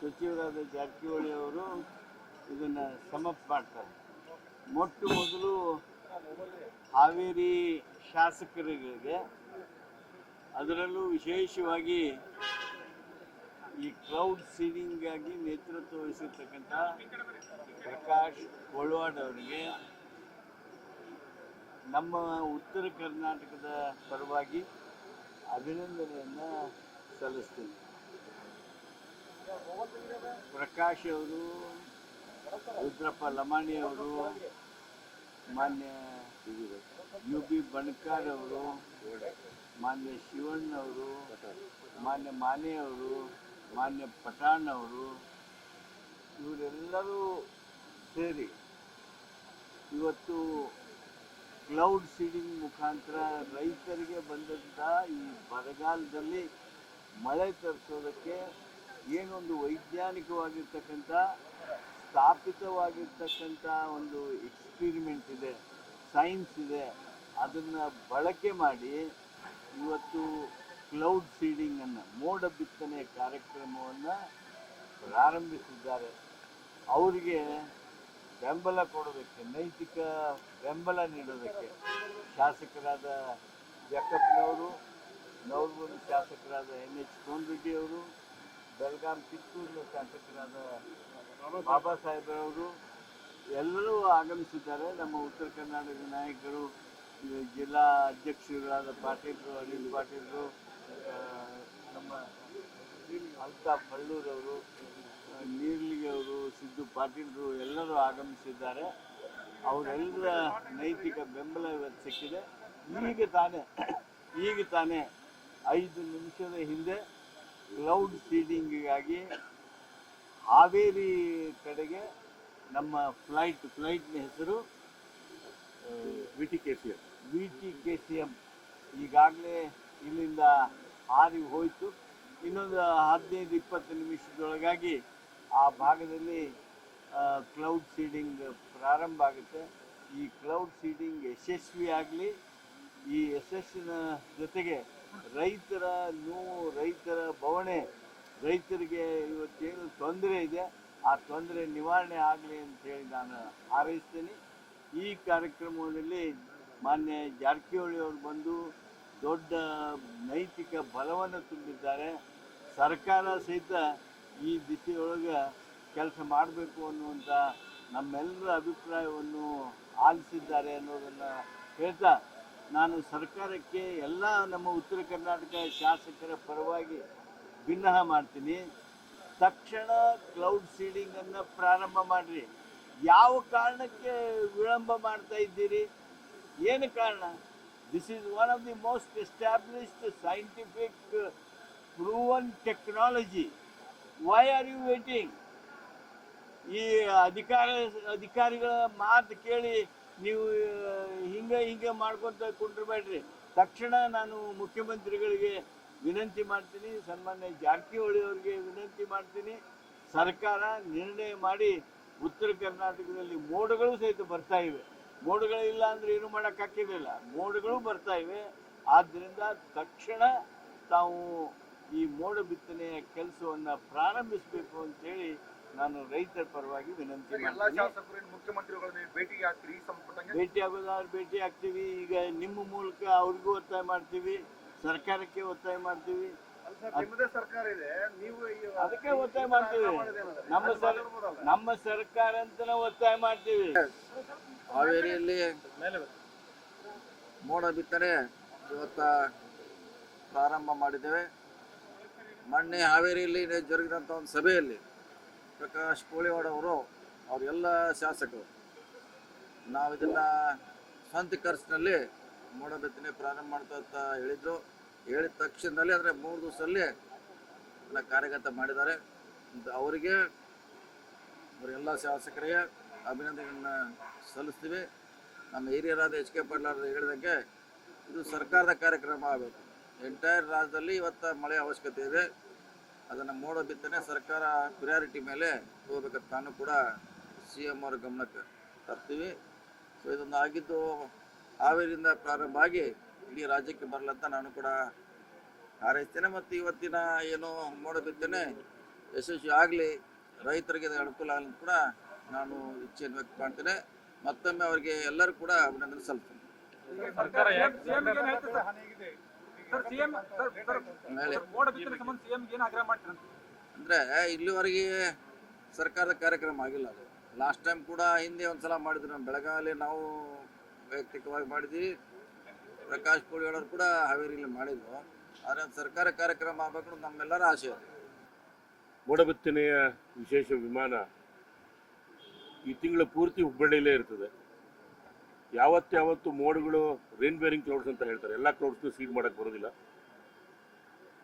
ಸಚಿವರಾದ ಜಾರಕಿಹೊಳಿ ಅವರು ಇದನ್ನು ಸಮಪ್ ಮಾಡ್ತಾರೆ. ಮೊಟ್ಟ ಮೊದಲು ಹಾವೇರಿ ಶಾಸಕರಿಗೆ, ಅದರಲ್ಲೂ ವಿಶೇಷವಾಗಿ ಈ ಕ್ಲೌಡ್ ಸೀಡಿಂಗಾಗಿ ನೇತೃತ್ವ ವಹಿಸಿರ್ತಕ್ಕಂಥ ಪ್ರಕಾಶ್ ಕೋಳವಾಡ್ ಅವರಿಗೆ ನಮ್ಮ ಉತ್ತರ ಕರ್ನಾಟಕದ ಪರವಾಗಿ ಅಭಿನಂದನೆಯನ್ನು ಸಲ್ಲಿಸ್ತೀನಿ. ಪ್ರಕಾಶ್ ಅವರು, ರುದ್ರಪ್ಪ ಲಮಾಣಿ ಅವರು, ಮಾನ್ಯ UB ಬಣಕಾರ್ ಅವರು, ಮಾನ್ಯ ಶಿವಣ್ಣ ಅವರು, ಮಾನ್ಯ ಮಾನೆ ಅವರು, ಮಾನ್ಯ ಪಠಾಣ್ ಅವರು, ಇವರೆಲ್ಲರೂ ಸೇರಿ ಇವತ್ತು ಕ್ಲೌಡ್ ಸೀಡಿಂಗ್ ಮುಖಾಂತರ ರೈತರಿಗೆ ಬಂದಂಥ ಈ ಬರಗಾಲದಲ್ಲಿ ಮಳೆ ತರಿಸೋದಕ್ಕೆ ಏನೊಂದು ವೈಜ್ಞಾನಿಕವಾಗಿರ್ತಕ್ಕಂಥ ಸ್ಥಾಪಿತವಾಗಿರ್ತಕ್ಕಂಥ ಒಂದು ಎಕ್ಸ್ಪಿರಿಮೆಂಟ್ ಇದೆ, ಸೈನ್ಸ್ ಇದೆ, ಅದನ್ನು ಬಳಕೆ ಮಾಡಿ ಇವತ್ತು ಕ್ಲೌಡ್ ಸೀಡಿಂಗನ್ನು, ಮೋಡ ಬಿತ್ತನೆ ಕಾರ್ಯಕ್ರಮವನ್ನು ಪ್ರಾರಂಭಿಸಿದ್ದಾರೆ. ಅವರಿಗೆ ಬೆಂಬಲ ಕೊಡೋದಕ್ಕೆ, ನೈತಿಕ ಬೆಂಬಲ ನೀಡೋದಕ್ಕೆ ಶಾಸಕರಾದ ಜಕ್ಕಪ್ಪನವರು, ನವಲಗುಂದ ಶಾಸಕರಾದ NH ಕೋನರೆಡ್ಡಿ ಅವರು, ಬೆಳಗಾಂ ಕಿತ್ತೂರಿನ ಶಾಸಕರಾದ ಬಾಬಾ ಸಾಹೇಬ್ರವರು ಎಲ್ಲರೂ ಆಗಮಿಸಿದ್ದಾರೆ. ನಮ್ಮ ಉತ್ತರ ಕರ್ನಾಟಕದ ನಾಯಕರು, ಜಿಲ್ಲಾ ಅಧ್ಯಕ್ಷರಾದ ಪಾಟೀಲ್ರು, ಅನಿಲ್ ಪಾಟೀಲ್ರು, ನಮ್ಮ ಅಲ್ತಾಫ್ ಹಳ್ಳೂರವರು, ನೀರ್ಲಿಗೆ ಅವರು, ಸಿದ್ದು ಪಾಟೀಲ್ರು ಎಲ್ಲರೂ ಆಗಮಿಸಿದ್ದಾರೆ. ಅವರೆಲ್ಲರ ನೈತಿಕ ಬೆಂಬಲ ಇವತ್ತು ಸಿಕ್ಕಿದೆ. ಈಗ ತಾನೇ 5 ನಿಮಿಷದ ಹಿಂದೆ ಕ್ಲೌಡ್ ಸೀಡಿಂಗಿಗಾಗಿ ಹಾವೇರಿ ಕಡೆಗೆ ನಮ್ಮ ಫ್ಲೈಟ್ನ ಹೆಸರು VTKCM ಈಗಾಗಲೇ ಇಲ್ಲಿಂದ ಹಾರಿ ಹೋಯಿತು. ಇನ್ನೊಂದು 15-20 ನಿಮಿಷದೊಳಗಾಗಿ ಆ ಭಾಗದಲ್ಲಿ ಕ್ಲೌಡ್ ಸೀಡಿಂಗ್ ಪ್ರಾರಂಭ ಆಗುತ್ತೆ. ಈ ಕ್ಲೌಡ್ ಸೀಡಿಂಗ್ ಯಶಸ್ವಿಯಾಗಲಿ. ಈ ಯಶಸ್ಸಿನ ಜೊತೆಗೆ ರೈತರ ನೋವು, ರೈತರ ಬವಣೆ, ರೈತರಿಗೆ ಇವತ್ತೇನು ತೊಂದರೆ ಇದೆ ಆ ತೊಂದರೆ ನಿವಾರಣೆ ಆಗಲಿ ಅಂತೇಳಿ ನಾನು ಹಾರೈಸ್ತೀನಿ. ಈ ಕಾರ್ಯಕ್ರಮದಲ್ಲಿ ಮಾನ್ಯ ಜಾರಕಿಹೊಳಿ ಅವರು ಬಂದು ದೊಡ್ಡ ನೈತಿಕ ಬಲವನ್ನು ತುಂಬಿದ್ದಾರೆ. ಸರ್ಕಾರ ಸಹಿತ ಈ ದಿಸೆಯೊಳಗೆ ಕೆಲಸ ಮಾಡಬೇಕು ಅನ್ನುವಂಥ ನಮ್ಮೆಲ್ಲರ ಅಭಿಪ್ರಾಯವನ್ನು ಆಲಿಸಿದ್ದಾರೆ ಅನ್ನೋದನ್ನು ಹೇಳ್ತಾ, ನಾನು ಸರ್ಕಾರಕ್ಕೆ ಎಲ್ಲ ನಮ್ಮ ಉತ್ತರ ಕರ್ನಾಟಕ ಶಾಸಕರ ಪರವಾಗಿ ಭಿನ್ನಹ ಮಾಡ್ತೀನಿ. ತಕ್ಷಣ ಕ್ಲೌಡ್ ಸೀಡಿಂಗನ್ನು ಪ್ರಾರಂಭ ಮಾಡಿರಿ. ಯಾವ ಕಾರಣಕ್ಕೆ ವಿಳಂಬ ಮಾಡ್ತಾ ಇದ್ದೀರಿ? ಏನು ಕಾರಣ? This is one of the most established scientific proven technology. Why are you waiting? ಈ ಅಧಿಕಾರಿಗಳ ಮಾತು ಕೇಳಿ ನೀವು ಹಿಂಗೆ ಮಾಡ್ಕೊತ ಕುಂಡ್ರಬೇಡ್ರಿ. ತಕ್ಷಣ ನಾನು ಮುಖ್ಯಮಂತ್ರಿಗಳಿಗೆ ವಿನಂತಿ ಮಾಡ್ತೀನಿ, ಸನ್ಮಾನ್ಯ ಜಾರಕಿಹೊಳಿ ಅವರಿಗೆ ವಿನಂತಿ ಮಾಡ್ತೀನಿ. ಸರ್ಕಾರ ನಿರ್ಣಯ ಮಾಡಿ, ಉತ್ತರ ಕರ್ನಾಟಕದಲ್ಲಿ ಮೋಡಗಳು ಸಹಿತ ಬರ್ತಾ ಇವೆ. ಮೋಡಗಳಿಲ್ಲ ಅಂದರೆ ಏನು ಮಾಡೋಕ್ಕಾಗ್ತಿರಲಿಲ್ಲ, ಮೋಡಗಳು ಬರ್ತಾ ಇವೆ. ಆದ್ದರಿಂದ ತಕ್ಷಣ ತಾವು ಈ ಮೋಡ ಬಿತ್ತನೆಯ ಕೆಲಸವನ್ನು ಪ್ರಾರಂಭಿಸಬೇಕು ಅಂತೇಳಿ ನಾನು ರೈತರ ಪರವಾಗಿ ವಿನಂತಿ ಮಾಡ್ತೀನಿ. ಭೇಟಿ ಆಗೋದಾದ್ರೆ ಭೇಟಿ ಆಗ್ತೀವಿ. ಈಗ ನಿಮ್ಮ ಮೂಲಕ ಅವ್ರಿಗೂ ಒತ್ತಾಯ ಮಾಡ್ತೀವಿ, ಸರ್ಕಾರಕ್ಕೆ ಒತ್ತಾಯ ಮಾಡ್ತೀವಿ. ಸರ್ಕಾರ ಇದೆ, ನೀವು ಅದಕ್ಕೆ ಒತ್ತಾಯ ಮಾಡ್ತೀವಿ. ನಮ್ಮ ಸರ್ಕಾರ ಅಂತ ನಾವು ಒತ್ತಾಯ ಮಾಡ್ತೀವಿ. ಹಾವೇರಿಯಲ್ಲಿ ಮೋಡ ಬಿತ್ತನೆ ಇವತ್ತ ಪ್ರಾರಂಭ ಮಾಡಿದ್ದೇವೆ. ಮೊನ್ನೆ ಹಾವೇರಿಯಲ್ಲಿ ಜರುಗಿದಂಥ ಒಂದು ಸಭೆಯಲ್ಲಿ ಪ್ರಕಾಶ್ ಕೋಳಿವಾಡ್ ಅವರು, ಅವರೆಲ್ಲ ಶಾಸಕರು, ನಾವು ಇದನ್ನು ಸ್ವಂತ ಖರ್ಚಿನಲ್ಲಿ ಮೋಡ ಬಿತ್ತನೆ ಪ್ರಾರಂಭ ಮಾಡ್ತಾ ಅಂತ ಹೇಳಿದರು. ಹೇಳಿದ ತಕ್ಷಣದಲ್ಲಿ ಅಂದರೆ 3 ದಿವಸದಲ್ಲಿ ಅದನ್ನು ಕಾರ್ಯಗತ ಮಾಡಿದ್ದಾರೆ. ಅವರಿಗೆ, ಅವರೆಲ್ಲ ಶಾಸಕರಿಗೆ ಅಭಿನಂದನೆಯನ್ನು ಸಲ್ಲಿಸ್ತೀವಿ. ನಮ್ಮ ಹಿರಿಯರಾದ HK ಪಾಟೀಲ್ ಹೇಳಿದಂಗೆ ಇದು ಸರ್ಕಾರದ ಕಾರ್ಯಕ್ರಮ ಆಗಬೇಕು. ಎಂಟೈರ್ ರಾಜ್ಯದಲ್ಲಿ ಇವತ್ತು ಮಳೆ ಅವಶ್ಯಕತೆ ಇದೆ. ಅದನ್ನು ಮೋಡ ಬಿತ್ತನೆ ಸರ್ಕಾರ ಪ್ರಿಯಾರಿಟಿ ಮೇಲೆ ಹೋಗ್ಬೇಕಂತ ನಾನು ಕೂಡ CM ಅವರ ಗಮನಕ್ಕೆ ತರ್ತೀವಿ. ಸೊ ಇದೊಂದು ಆಗಿದ್ದು ಹಾವೇರಿಯಿಂದ ಪ್ರಾರಂಭ ಆಗಿ ಇಡೀ ರಾಜ್ಯಕ್ಕೆ ಬರಲಂತ ನಾನು ಕೂಡ ಹಾರೈಸ್ತೇನೆ. ಮತ್ತು ಇವತ್ತಿನ ಏನು ಮೋಡ ಬಿತ್ತನೆ ಯಶಸ್ವಿ ಆಗಲಿ, ರೈತರಿಗೆ ಇದು ಅನುಕೂಲ ಆಗಲಿ ಅಂತ ಕೂಡ ನಾನು ಇಚ್ಛೆಯನ್ನು ವ್ಯಕ್ತ ಮಾಡ್ತೇನೆ. ಮತ್ತೊಮ್ಮೆ ಅವರಿಗೆ ಎಲ್ಲರೂ ಕೂಡ ಅಭಿನಂದನೆ ಸಲ್ಲಿಸ್ತೇನೆ. ಅಂದರೆ ಇಲ್ಲಿವರೆಗೆ ಸರ್ಕಾರದ ಕಾರ್ಯಕ್ರಮ ಆಗಿಲ್ಲ. ಅದು ಲಾಸ್ಟ್ ಟೈಮ್ ಕೂಡ ಹಿಂದೆ ಒಂದ್ಸಲ ಮಾಡಿದ್ರು, ನಮ್ಮ ಬೆಳಗಾವಿಯಲ್ಲಿ ನಾವು ವೈಯಕ್ತಿಕವಾಗಿ ಮಾಡಿದ್ವಿ, ಪ್ರಕಾಶ್ ಕೋಳಿವಾಡರು ಕೂಡ ಹಾವೇರಿಯಲ್ಲಿ ಮಾಡಿದ್ರು. ಆದರೆ ಸರ್ಕಾರ ಕಾರ್ಯಕ್ರಮ ಆಗಬೇಕು ನಮ್ಮೆಲ್ಲರ ಆಶೆ ಅದು. ಮೋಡಬಿತ್ತನೆಯ ವಿಶೇಷ ವಿಮಾನ ಈ ತಿಂಗಳ ಪೂರ್ತಿ ಹುಬ್ಬಳ್ಳಿಯಲ್ಲೇ ಇರ್ತದೆ. ಯಾವತ್ತು ಮೋಡಗಳು ರೇನ್ ಬೇರಿಂಗ್ ಕ್ಲೌಡ್ಸ್ ಅಂತ ಹೇಳ್ತಾರೆ, ಎಲ್ಲ ಕ್ಲೌಡ್ಸ್ನು ಸೀಡ್ ಮಾಡೋಕ್ಕೆ ಬರೋದಿಲ್ಲ.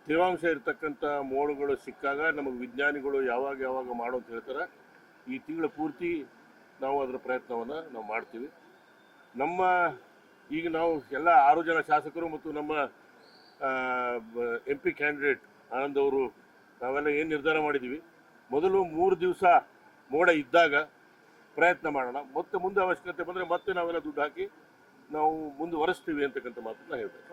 ತೇವಾಂಶ ಇರ್ತಕ್ಕಂಥ ಮೋಡಗಳು ಸಿಕ್ಕಾಗ ನಮಗೆ ವಿಜ್ಞಾನಿಗಳು ಯಾವಾಗ ಮಾಡು ಅಂತ ಹೇಳ್ತಾರೆ. ಈ ತಿಂಗಳ ಪೂರ್ತಿ ನಾವು ಅದರ ಪ್ರಯತ್ನವನ್ನು ನಾವು ಮಾಡ್ತೀವಿ. ಈಗ ನಾವು ಎಲ್ಲ 6 ಜನ ಶಾಸಕರು ಮತ್ತು ನಮ್ಮ MP ಕ್ಯಾಂಡಿಡೇಟ್ ಆನಂದ್ ಅವರು ನಾವೆಲ್ಲ ಏನು ನಿರ್ಧಾರ ಮಾಡಿದ್ದೀವಿ, ಮೊದಲು 3 ದಿವಸ ಮೋಡ ಇದ್ದಾಗ ಪ್ರಯತ್ನ ಮಾಡೋಣ, ಮತ್ತೆ ಮುಂದೆ ಅವಶ್ಯಕತೆ ಬಂದರೆ ಮತ್ತೆ ನಾವೆಲ್ಲ ದುಡ್ಡು ಹಾಕಿ ನಾವು ಮುಂದುವರಿಸ್ತೀವಿ ಅಂತಕ್ಕಂಥ ಮಾತನ್ನ ಹೇಳ್ತಾರೆ.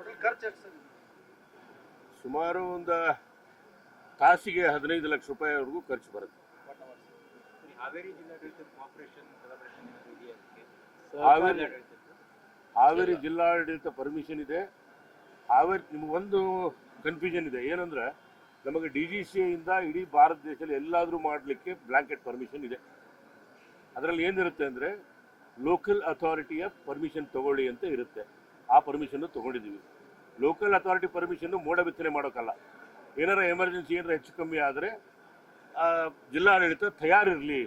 ಸುಮಾರು ಒಂದು ತಾಸಿಗೆ 15 ಲಕ್ಷ ರೂಪಾಯಿವರೆಗೂ ಖರ್ಚು ಬರುತ್ತೆ. ಹಾವೇರಿ ಜಿಲ್ಲಾಡಳಿತ ಪರ್ಮಿಷನ್ ಇದೆ. ನಿಮಗೊಂದು ಕನ್ಫ್ಯೂಷನ್ ಇದೆ, ಏನಂದ್ರೆ ನಮಗೆ DGCA ಇಂದ ಇಡೀ ಭಾರತ ದೇಶದಲ್ಲಿ ಎಲ್ಲಾದರೂ ಮಾಡಲಿಕ್ಕೆ ಬ್ಲಾಂಕೆಟ್ ಪರ್ಮಿಷನ್ ಇದೆ. ಅದರಲ್ಲಿ ಏನಿರುತ್ತೆ ಅಂದರೆ ಲೋಕಲ್ ಅಥಾರಿಟಿಯ ಪರ್ಮಿಷನ್ ತಗೊಳ್ಳಿ ಅಂತ ಇರುತ್ತೆ. ಆ ಪರ್ಮಿಷನ್ನು ತೊಗೊಂಡಿದ್ದೀವಿ. ಲೋಕಲ್ ಅಥಾರಿಟಿ ಪರ್ಮಿಷನ್ನು ಮೋಡ ಬಿತ್ತನೆ ಮಾಡೋಕ್ಕಲ್ಲ. ಏನಾರ ಎಮರ್ಜೆನ್ಸಿ ಏನಾರ ಹೆಚ್ಚು ಕಮ್ಮಿ ಆದರೆ ಜಿಲ್ಲಾಡಳಿತ ತಯಾರಿರಲಿ.